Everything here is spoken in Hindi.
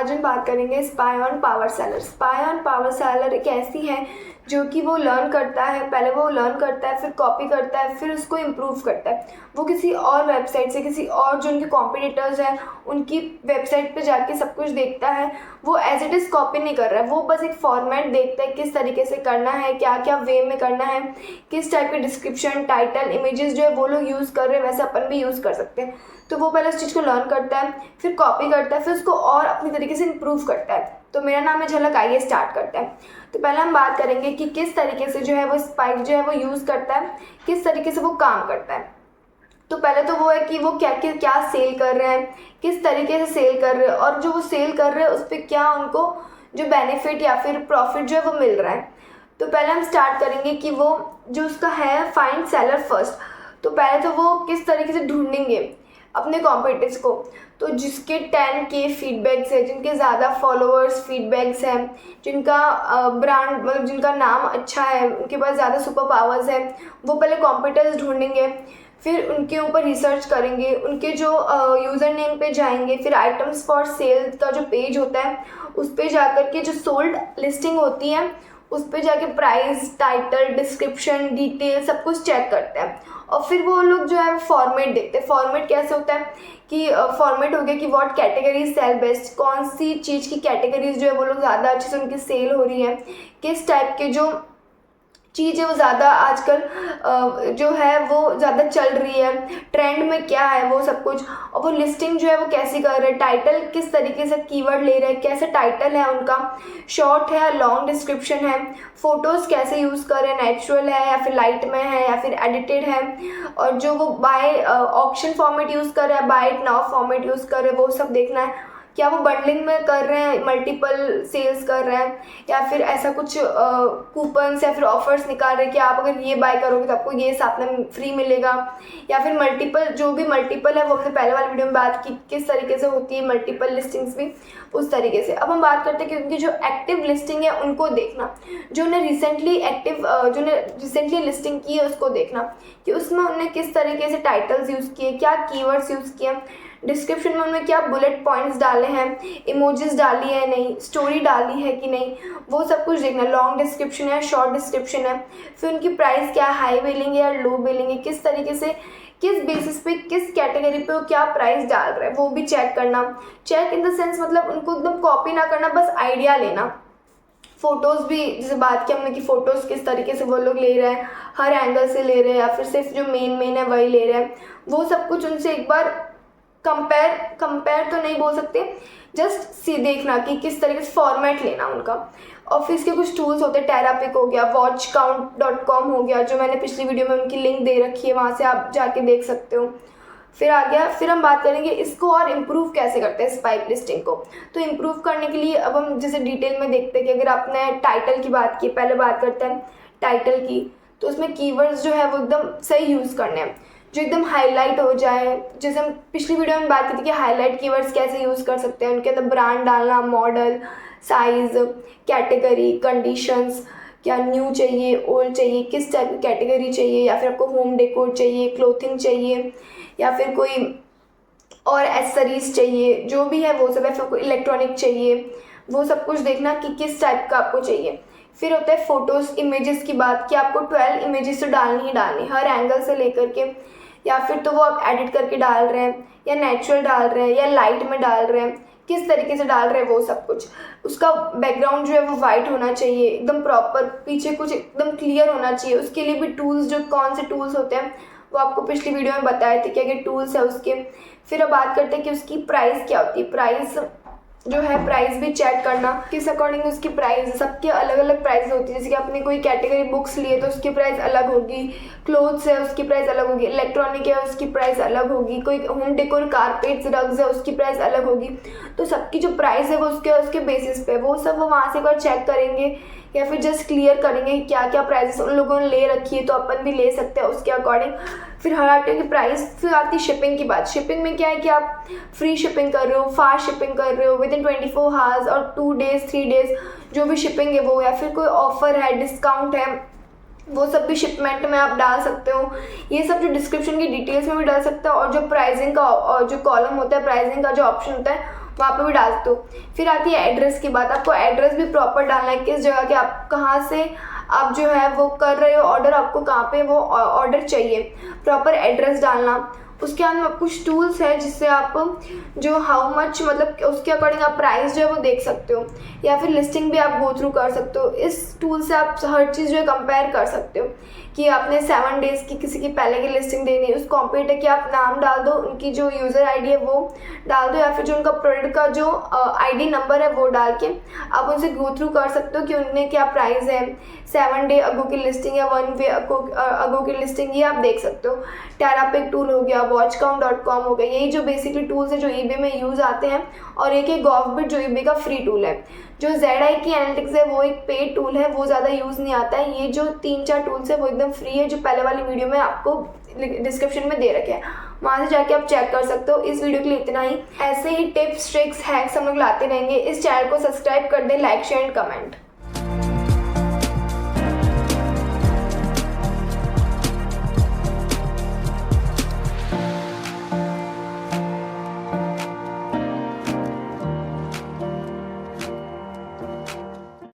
आज हम बात करेंगे spy on power seller. Spy on power seller एक ऐसी है जो कि वो लर्न करता है, पहले वो लर्न करता है, फिर कॉपी करता है, फिर उसको इम्प्रूव करता है। वो किसी और वेबसाइट से, किसी और जो उनके कॉम्पिटिटर्स हैं उनकी वेबसाइट पे जाके सब कुछ देखता है। वो एज इट इज़ कॉपी नहीं कर रहा है, वो बस एक फॉर्मेट देखता है किस तरीके से करना है, क्या क्या वे में करना है, किस टाइप के डिस्क्रिप्शन, टाइटल, इमेजेस जो है वो लोग यूज़ कर रहे हैं वैसे अपन भी यूज़ कर सकते हैं। तो वो पहले उस चीज़ को लर्न करता है, फिर कॉपी करता है, फिर उसको और अपनी तरीके से इम्प्रूव करता है। तो मेरा नाम है झलक, आइए स्टार्ट करते हैं। तो पहले हम बात करेंगे कि किस तरीके से जो है वो स्पाइक जो है वो यूज़ करता है, किस तरीके से वो काम करता है। तो पहले तो वो है कि वो क्या सेल कर रहे हैं, किस तरीके से सेल कर रहे हैं, और जो वो सेल कर रहे हैं उस पर क्या उनको जो बेनिफिट या फिर प्रॉफिट जो है वो मिल रहा है। तो पहले हम स्टार्ट करेंगे कि वो जो उसका है फाइंड सेलर फर्स्ट। तो पहले तो वो किस तरीके से ढूंढेंगे अपने कॉम्पिटिटर्स को। तो जिसके 10K फीडबैक्स है, जिनके ज़्यादा फॉलोअर्स फीडबैक्स हैं, जिनका ब्रांड मतलब जिनका नाम अच्छा है, उनके पास ज़्यादा सुपर पावर्स है, वो पहले कॉम्पिटिटर्स ढूंढेंगे, फिर उनके ऊपर रिसर्च करेंगे, उनके जो यूज़र नेम पे जाएंगे, फिर आइटम्स फॉर सेल का जो पेज होता है उस पर जाकर के जो सोल्ड लिस्टिंग होती है उस पर जाके प्राइस, टाइटल, डिस्क्रिप्शन, डिटेल सब कुछ चेक करते हैं। और फिर वो लोग जो है फॉर्मेट देखते हैं। फॉर्मेट कैसे होता है कि फॉर्मेट हो गया कि व्हाट कैटेगरीज सेल बेस्ट, कौन सी चीज़ की कैटेगरीज जो है वो लोग ज़्यादा अच्छे से उनकी सेल हो रही है, किस टाइप के जो चीज़ है वो ज़्यादा आजकल जो है वो ज़्यादा चल रही है, ट्रेंड में क्या है वो सब कुछ। और वो लिस्टिंग जो है वो कैसी कर रहे हैं, टाइटल किस तरीके से कीवर्ड ले रहे हैं, कैसे टाइटल है उनका, शॉर्ट है, लॉन्ग डिस्क्रिप्शन है, फ़ोटोज़ कैसे यूज़ कर रहे हैं, नेचुरल है या फिर लाइट में है या फिर एडिटेड है, और जो वो बाय ऑप्शन फॉर्मेट यूज़ कर रहे हैं, buy it now format use कर रहे हैं, वो सब देखना है। क्या वो बंडलिंग में कर रहे हैं, मल्टीपल सेल्स कर रहे हैं, या फिर ऐसा कुछ कूपन्स या फिर ऑफर्स निकाल रहे हैं कि आप अगर ये बाय करोगे तो आपको ये साथ में फ्री मिलेगा, या फिर मल्टीपल, जो भी मल्टीपल है वो हमने पहले वाले वीडियो में बात की किस तरीके से होती है मल्टीपल लिस्टिंग्स भी, उस तरीके से। अब हम बात करते हैं कि उनकी जो एक्टिव लिस्टिंग है उनको देखना, जो उन्हें रिसेंटली लिस्टिंग की है उसको देखना कि उसमें उन्होंने किस तरीके से टाइटल्स यूज़ किए, क्या कीवर्ड्स यूज़ किए, डिस्क्रिप्शन में उन्होंने क्या बुलेट पॉइंट्स डाले हैं, इमोजीज डाली है नहीं, स्टोरी डाली है कि नहीं, वो सब कुछ देखना। लॉन्ग डिस्क्रिप्शन है, शॉर्ट डिस्क्रिप्शन है, फिर उनकी प्राइस क्या, हाई बिलिंग है या लो बिलिंग है, किस तरीके से, किस बेसिस पे, किस कैटेगरी पे वो क्या प्राइस डाल रहे हैं वो भी चेक करना। चेक इन द सेंस मतलब उनको एकदम कॉपी ना करना, बस आइडिया लेना। फ़ोटोज़ भी जैसे बात की हमने कि फ़ोटोज़ किस तरीके से वो लोग ले रहे हैं, हर एंगल से ले रहे हैं या फिर सिर्फ जो मेन है वही ले रहे हैं, वो सब कुछ उनसे एक बार कंपेयर तो नहीं बोल सकते, जस्ट देखना कि किस तरीके से फॉर्मेट लेना उनका। ऑफिस के कुछ टूल्स होते हैं, टेरापिक हो गया, watchcount.com हो गया, जो मैंने पिछली वीडियो में उनकी लिंक दे रखी है, वहाँ से आप जाके देख सकते हो। फिर आ गया, फिर हम बात करेंगे इसको और इम्प्रूव कैसे करते हैं स्पाइक लिस्टिंग को। तो इम्प्रूव करने के लिए अब हम जैसे डिटेल में देखते हैं कि अगर आपने टाइटल की बात की, पहले बात करते हैं टाइटल की, तो उसमें कीवर्ड्स जो है वो एकदम सही यूज़ करने हैं, जो एकदम हाईलाइट हो जाए। जैसे हम पिछली वीडियो में बात की थी कि हाईलाइट कीवर्ड्स कैसे यूज़ कर सकते हैं, उनके अंदर ब्रांड डालना, मॉडल, साइज़, कैटेगरी, कंडीशंस, क्या न्यू चाहिए, ओल्ड चाहिए, किस टाइप की कैटेगरी चाहिए, या फिर आपको होम डेकोर चाहिए, क्लोथिंग चाहिए, या फिर कोई और एसेसरीज चाहिए, जो भी है वो सब है, फिर कोई इलेक्ट्रॉनिक चाहिए, वो सब कुछ देखना कि किस टाइप का आपको चाहिए। फिर होता है फ़ोटोज़, इमेजेस की बात कि आपको 12 इमेजेस तो डालनी ही डालनी, हर एंगल से लेकर के, या फिर तो वो आप एडिट करके डाल रहे हैं या नेचुरल डाल रहे हैं या लाइट में डाल रहे हैं, किस तरीके से डाल रहे हैं वो सब कुछ। उसका बैकग्राउंड जो है वो वाइट होना चाहिए, एकदम प्रॉपर, पीछे कुछ एकदम क्लियर होना चाहिए। उसके लिए भी टूल्स, जो कौन से टूल्स होते हैं वो आपको पिछली वीडियो में बताए थे कि अगर टूल्स है उसके। फिर अब बात करते हैं कि उसकी प्राइस क्या होती है। प्राइस जो है, प्राइस भी चेक करना किस अकॉर्डिंग उसकी प्राइस, सबके अलग अलग प्राइस होती है। जैसे कि आपने कोई कैटेगरी बुक्स लिए तो उसकी प्राइस अलग होगी, क्लोथ्स है उसकी प्राइस अलग होगी, इलेक्ट्रॉनिक है उसकी प्राइस अलग होगी, कोई होम डेकोर, कारपेट्स, रग्स है उसकी प्राइस अलग होगी। तो सबकी जो प्राइस है वो उसके बेसिस पे, वो सब वो वहाँ से एक बार चेक करेंगे या फिर जस्ट क्लियर करेंगे कि क्या क्या प्राइसेस उन लोगों ने ले रखी है, तो अपन भी ले सकते हैं उसके अकॉर्डिंग। फिर हर आइटम की प्राइस। फिर आती है शिपिंग की बात। शिपिंग में क्या है कि आप फ्री शिपिंग कर रहे हो, फास्ट शिपिंग कर रहे हो, विद इन 24 आवर्स और 2 डेज़ 3 डेज़ जो भी शिपिंग है वो, या फिर कोई ऑफर है, डिस्काउंट है, वो सब भी शिपमेंट में आप डाल सकते हो। ये सब जो डिस्क्रिप्शन की डिटेल्स में भी डाल सकते हो, और जो प्राइसिंग का जो कॉलम होता है, प्राइसिंग का जो ऑप्शन होता है वहाँ पे भी डाल सकते हो। फिर आती है एड्रेस की बात, आपको एड्रेस भी प्रॉपर डालना है, किस जगह के आप कहाँ से आप जो है वो कर रहे हो ऑर्डर, आपको कहाँ पे वो ऑर्डर चाहिए, प्रॉपर एड्रेस डालना। उसके बाद में कुछ टूल्स है जिससे आप जो हाउ मच मतलब उसके अकॉर्डिंग आप प्राइस जो है वो देख सकते हो, या फिर लिस्टिंग भी आप गो थ्रू कर सकते हो। इस टूल से आप हर चीज़ जो है कंपेयर कर सकते हो कि आपने 7 डेज़ की किसी की पहले की लिस्टिंग देनी है, उस कॉम्पिटिटर की आप नाम डाल दो, उनकी जो यूज़र आईडी है वो डाल दो, या फिर जो उनका प्रोडक्ट का जो आईडी नंबर है वो डाल के आप उनसे गो थ्रू कर सकते हो कि उनने क्या प्राइस है, 7 डे अगो की लिस्टिंग या 1 वे अगो की लिस्टिंग, ये आप देख सकते हो। टेरापिक टूल हो गया, watchcount.com हो गया, यही जो बेसिकली टूल्स है जो ईबे में यूज़ आते हैं। और एक है गॉफबिट जो ईबे का फ्री टूल है। जो ZI की एनालिटिक्स है वो एक पेड टूल है, वो ज़्यादा यूज़ नहीं आता है। ये जो 3-4 टूल्स है वो एकदम फ्री है, जो पहले वाली वीडियो में आपको डिस्क्रिप्शन में दे रखे हैं, वहाँ से जाके आप चेक कर सकते हो। इस वीडियो के लिए इतना ही। ऐसे ही टिप्स ट्रिक्स हैक्स हम लोग लाते रहेंगे। इस चैनल को सब्सक्राइब कर दें, लाइक शेयर एंड कमेंट।